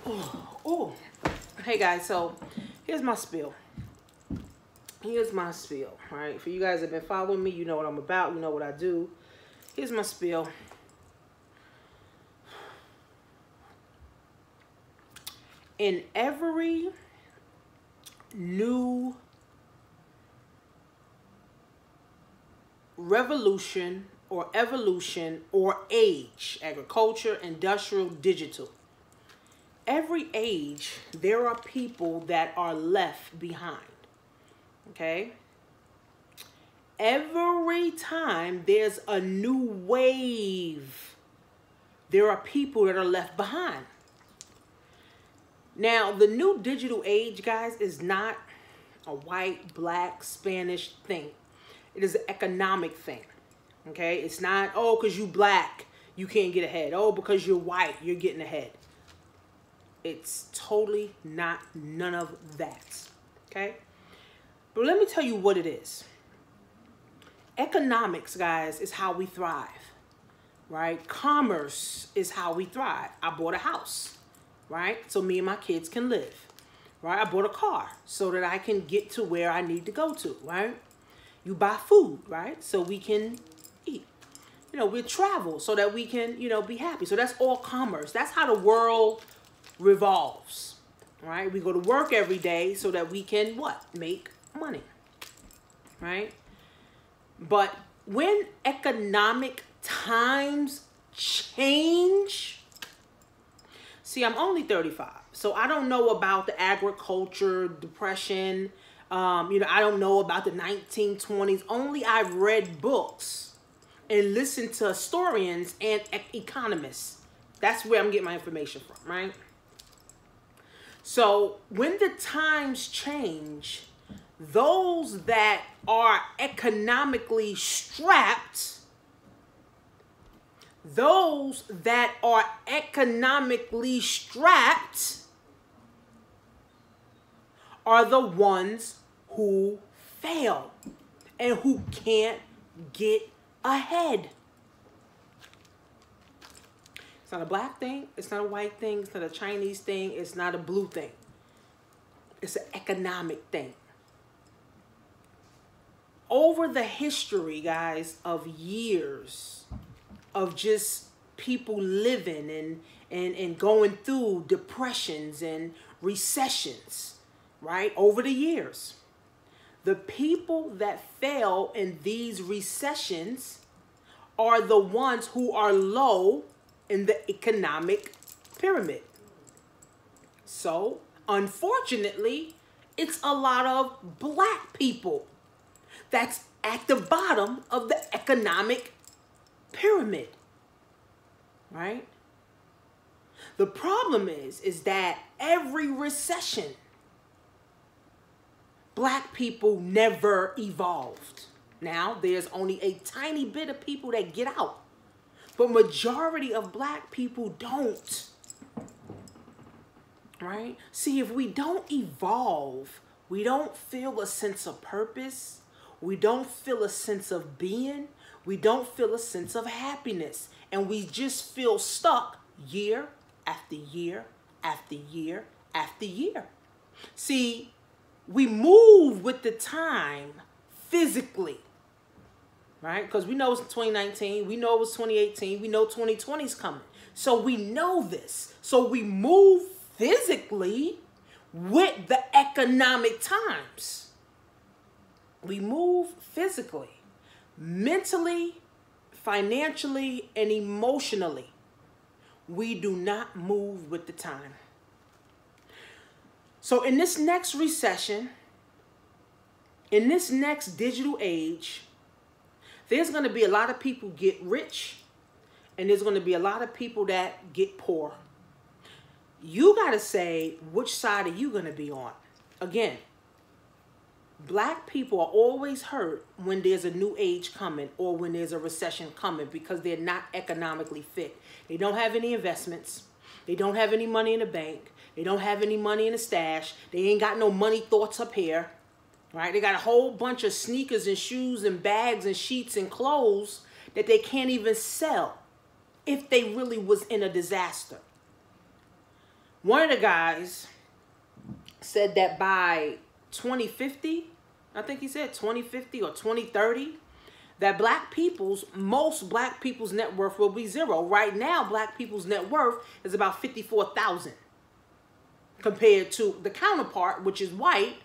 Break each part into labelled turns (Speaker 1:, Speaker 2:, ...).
Speaker 1: Oh, hey guys, so here's my spiel. Here's my spiel, all right? For you guys that have been following me, you know what I'm about, you know what I do. Here's my spiel. In every new revolution or evolution or age, agriculture, industrial, digital, every age, there are people that are left behind, okay? Every time there's a new wave, there are people that are left behind. Now, the new digital age, guys, is not a white, black, Spanish thing. It is an economic thing, okay? It's not, oh, because you black, you can't get ahead. Oh, because you're white, you're getting ahead. It's totally not none of that, okay? But let me tell you what it is. Economics, guys, is how we thrive, right? Commerce is how we thrive. I bought a house, right? So me and my kids can live, right? I bought a car so that I can get to where I need to go to, right? You buy food, right? So we can eat. You know, we travel so that we can, you know, be happy. So that's all commerce. That's how the world revolves, right? We go to work every day so that we can what? Make money, right? But when economic times change, see, I'm only 35, so I don't know about the agriculture, depression. You know, I don't know about the 1920s. Only I've read books and listened to historians and economists. That's where I'm getting my information from, right? So when the times change, those that are economically strapped, are the ones who fail and who can't get ahead. It's not a black thing. It's not a white thing. It's not a Chinese thing. It's not a blue thing. It's an economic thing. Over the history, guys, of years of just people living and going through depressions and recessions, right? Over the years, the people that fail in these recessions are the ones who are low in the economic pyramid. So, unfortunately, it's a lot of black people that's at the bottom of the economic pyramid, right? The problem is that every recession, black people never evolved. Now, there's only a tiny bit of people that get out, but majority of black people don't, right? See, if we don't evolve, we don't feel a sense of purpose. We don't feel a sense of being. We don't feel a sense of happiness. And we just feel stuck year after year after year after year. See, we move with the time physically, right? Because we know it's 2019. We know it was 2018. We know 2020 is coming. So we know this. So we move physically with the economic times. We move physically, mentally, financially, and emotionally. We do not move with the time. So in this next recession, in this next digital age, there's going to be a lot of people get rich, and there's going to be a lot of people that get poor. You got to say, which side are you going to be on? Again, black people are always hurt when there's a new age coming or when there's a recession coming because they're not economically fit. They don't have any investments. They don't have any money in the bank. They don't have any money in the stash. They ain't got no money thoughts up here, right? They got a whole bunch of sneakers and shoes and bags and sheets and clothes that they can't even sell if they really was in a disaster. One of the guys said that by 2050, I think he said 2050 or 2030, that most black people's net worth will be zero. Right now, black people's net worth is about 54,000 compared to the counterpart, which is white,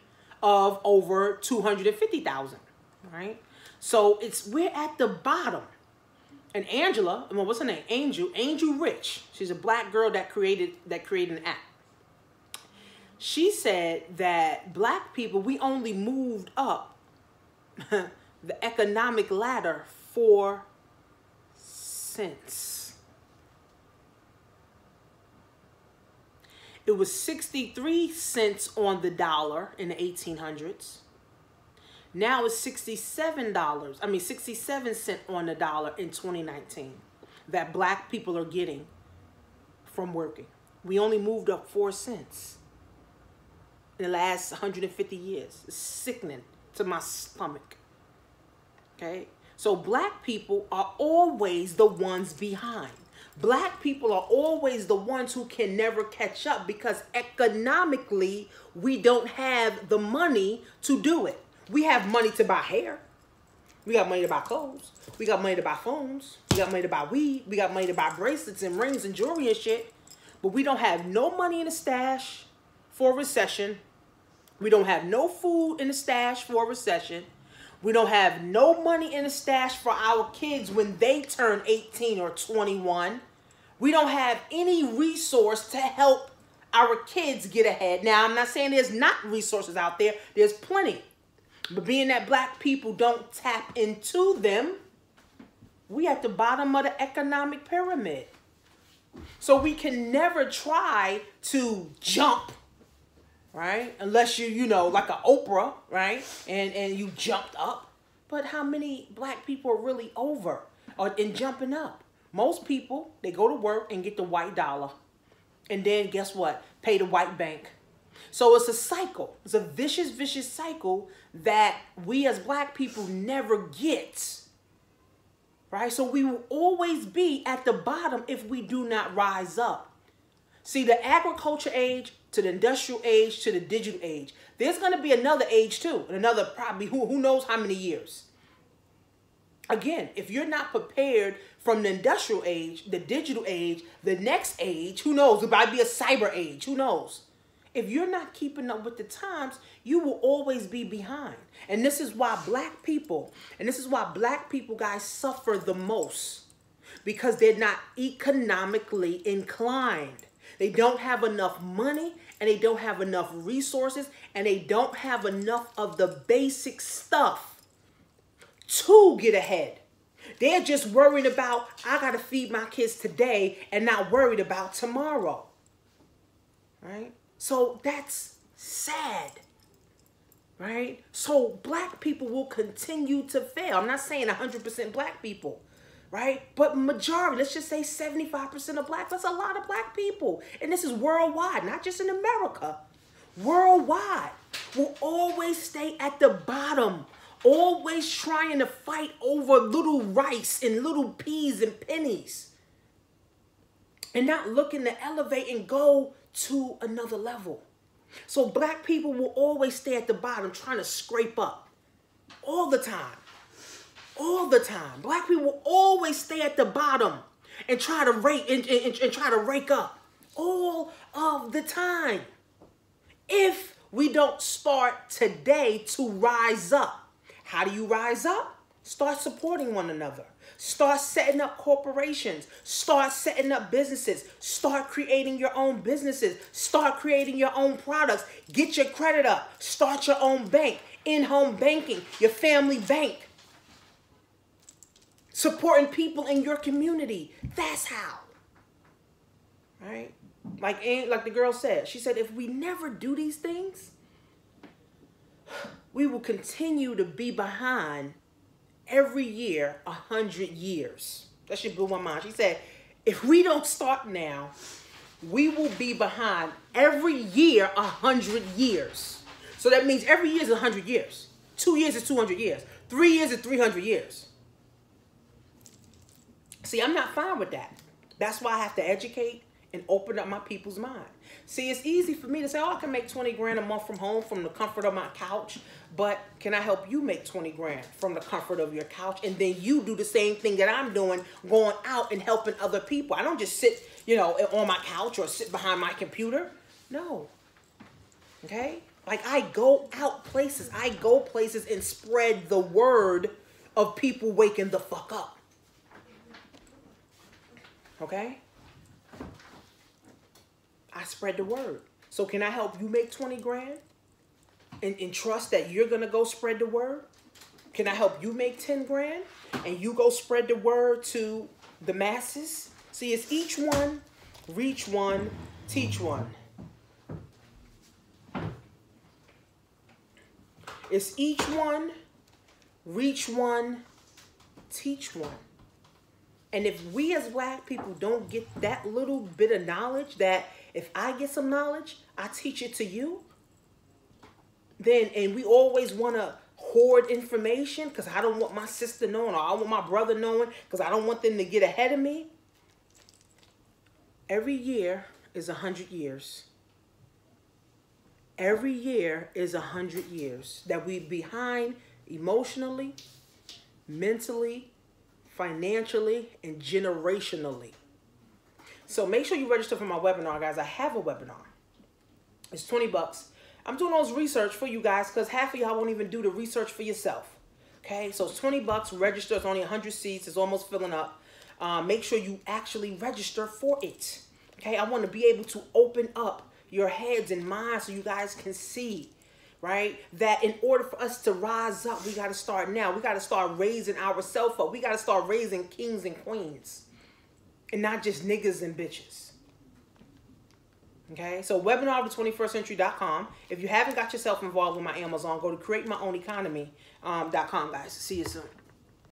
Speaker 1: of over 250,000, right? So we're at the bottom. And Angela, well, what's her name? Angel Rich. She's a black girl that created an app. She said that black people, we only moved up the economic ladder 4 cents. It was 63 cents on the dollar in the 1800s. Now it's $67 cents on the dollar in 2019 that black people are getting from working. We only moved up 4 cents in the last 150 years. It's sickening to my stomach. Okay? So black people are always the ones behind. Black people are always the ones who can never catch up because economically we don't have the money to do it. We have money to buy hair. We got money to buy clothes. We got money to buy phones. We got money to buy weed. We got money to buy bracelets and rings and jewelry and shit. But we don't have no money in the stash for a recession. We don't have no food in the stash for a recession. We don't have no money in the stash for our kids when they turn 18 or 21. We don't have any resource to help our kids get ahead. Now, I'm not saying there's not resources out there. There's plenty. But being that black people don't tap into them, we at the bottom of the economic pyramid. So we can never try to jump, right? Unless you know, like an Oprah, right? And you jumped up. But how many black people are really over in jumping up? Most people, they go to work and get the white dollar. And then guess what? Pay the white bank. So it's a cycle. It's a vicious, vicious cycle that we as black people never get. Right? So we will always be at the bottom if we do not rise up. See, the agriculture age to the industrial age to the digital age. There's going to be another age too. And another probably who knows how many years. Again, if you're not prepared from the industrial age, the digital age, the next age, who knows? It might be a cyber age. Who knows? If you're not keeping up with the times, you will always be behind. And this is why black people, guys, suffer the most. Because they're not economically inclined. They don't have enough money, and they don't have enough resources, and they don't have enough of the basic stuff to get ahead. They're just worried about, I got to feed my kids today and not worried about tomorrow. Right? So that's sad. Right? So black people will continue to fail. I'm not saying 100% black people. Right? But majority, let's just say 75% of black. That's a lot of black people. And this is worldwide, not just in America. Worldwide. Will always stay at the bottom. Always trying to fight over little rice and little peas and pennies. And not looking to elevate and go to another level. So black people will always stay at the bottom trying to scrape up. All the time. All the time. Black people will always stay at the bottom and try to rake up. All of the time. If we don't start today to rise up. How do you rise up? Start supporting one another. Start setting up corporations. Start setting up businesses. Start creating your own businesses. Start creating your own products. Get your credit up. Start your own bank. In-home banking. Your family bank. Supporting people in your community. That's how. Right? Like the girl said. She said, if we never do these things, we will continue to be behind every year 100 years. That should blow my mind. She said, if we don't start now, we will be behind every year 100 years. So that means every year is 100 years. 2 years is 200 years. 3 years is 300 years. See, I'm not fine with that. That's why I have to educate and open up my people's mind. See, it's easy for me to say, oh, I can make 20 grand a month from home from the comfort of my couch. But can I help you make 20 grand from the comfort of your couch? And then you do the same thing that I'm doing, going out and helping other people. I don't just sit, on my couch or sit behind my computer. No. Okay? Like, I go out places. I go places and spread the word of people waking the fuck up. Okay? I spread the word. So can I help you make 20 grand? And trust that you're going to go spread the word? Can I help you make 10 grand? And you go spread the word to the masses? See, it's each one, reach one, teach one. It's each one, reach one, teach one. And if we as black people don't get that little bit of knowledge, that if I get some knowledge, I teach it to you, then, and we always want to hoard information because I don't want my sister knowing, or I want my brother knowing because I don't want them to get ahead of me. Every year is 100 years. Every year is 100 years that we behind emotionally, mentally, financially, and generationally. So make sure you register for my webinar, guys. I have a webinar. It's $20. I'm doing all this research for you guys because half of y'all won't even do the research for yourself. Okay, so it's $20. Register. It's only 100 seats. It's almost filling up. Make sure you actually register for it. Okay, I want to be able to open up your heads and minds so you guys can see, right, that in order for us to rise up, we got to start now. We got to start raising ourselves up. We got to start raising kings and queens and not just niggas and bitches. Okay, so webinarofthe21stcentury.com. If you haven't got yourself involved with my Amazon, go to createmyown.economy.com, guys. See you soon.